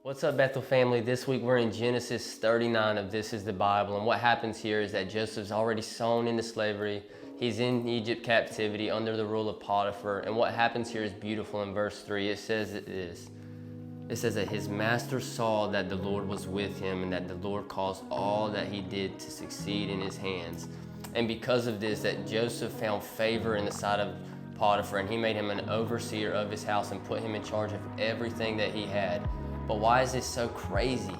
What's up, Bethel family? This week we're in Genesis 39 of This is the Bible. And what happens here is that Joseph's already sown into slavery. He's in Egypt captivity under the rule of Potiphar. And what happens here is beautiful in verse 3. It says that his master saw that the Lord was with him and that the Lord caused all that he did to succeed in his hands. And because of this, that Joseph found favor in the sight of Potiphar, and he made him an overseer of his house and put him in charge of everything that he had. But why is this so crazy?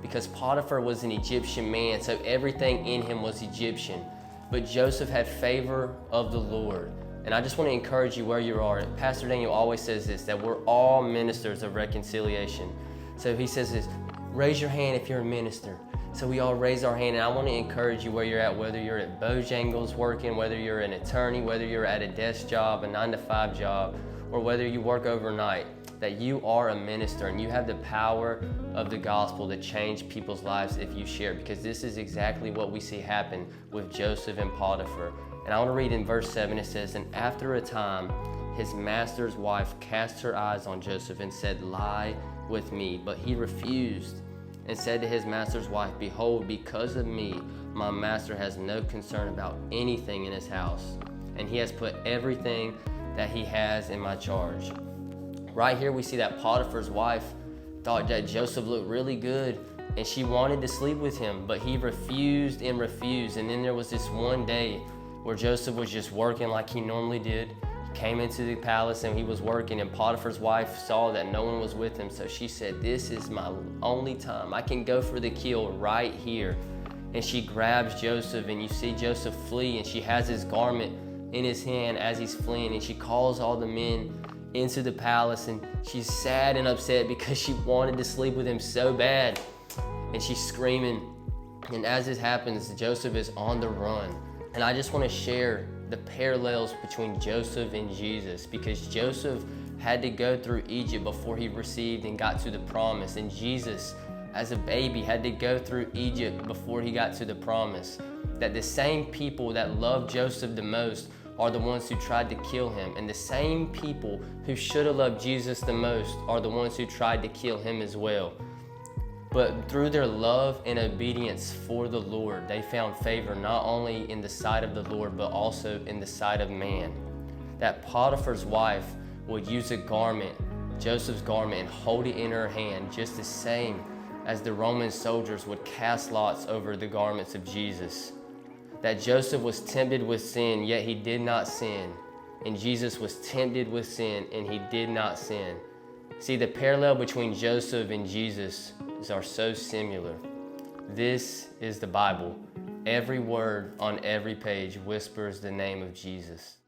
Because Potiphar was an Egyptian man, so everything in him was Egyptian. But Joseph had favor of the Lord. And I just want to encourage you where you are. Pastor Daniel always says this, that we're all ministers of reconciliation. So he says this, raise your hand if you're a minister. So we all raise our hand, and I want to encourage you where you're at, whether you're at Bojangles working, whether you're an attorney, whether you're at a desk job, a 9-to-5 job, or whether you work overnight, that you are a minister and you have the power of the gospel to change people's lives if you share, because this is exactly what we see happen with Joseph and Potiphar. And I want to read in verse 7, it says, and after a time, his master's wife cast her eyes on Joseph and said, lie with me. But he refused and said to his master's wife, behold, because of me, my master has no concern about anything in his house, and he has put everything that he has in my charge. Right here we see that Potiphar's wife thought that Joseph looked really good and she wanted to sleep with him, but he refused and refused. And then there was this one day where Joseph was just working like he normally did. He came into the palace and he was working, and Potiphar's wife saw that no one was with him, so she said, this is my only time. I can go for the kill right here. And she grabs Joseph, and you see Joseph flee, and she has his garment in his hand as he's fleeing, and she calls all the men into the palace, and she's sad and upset because she wanted to sleep with him so bad, and she's screaming. And as this happens, Joseph is on the run. And I just want to share the parallels between Joseph and Jesus, because Joseph had to go through Egypt before he received and got to the promise, and Jesus as a baby had to go through Egypt before he got to the promise. That the same people that loved Joseph the most are the ones who tried to kill him, and the same people who should have loved Jesus the most are the ones who tried to kill him as well. But through their love and obedience for the Lord, they found favor not only in the sight of the Lord, but also in the sight of man. That Potiphar's wife would use a garment, Joseph's garment, and hold it in her hand, just the same as the Roman soldiers would cast lots over the garments of Jesus. That Joseph was tempted with sin, yet he did not sin. And Jesus was tempted with sin, and he did not sin. See, the parallel between Joseph and Jesus are so similar. This is the Bible. Every word on every page whispers the name of Jesus.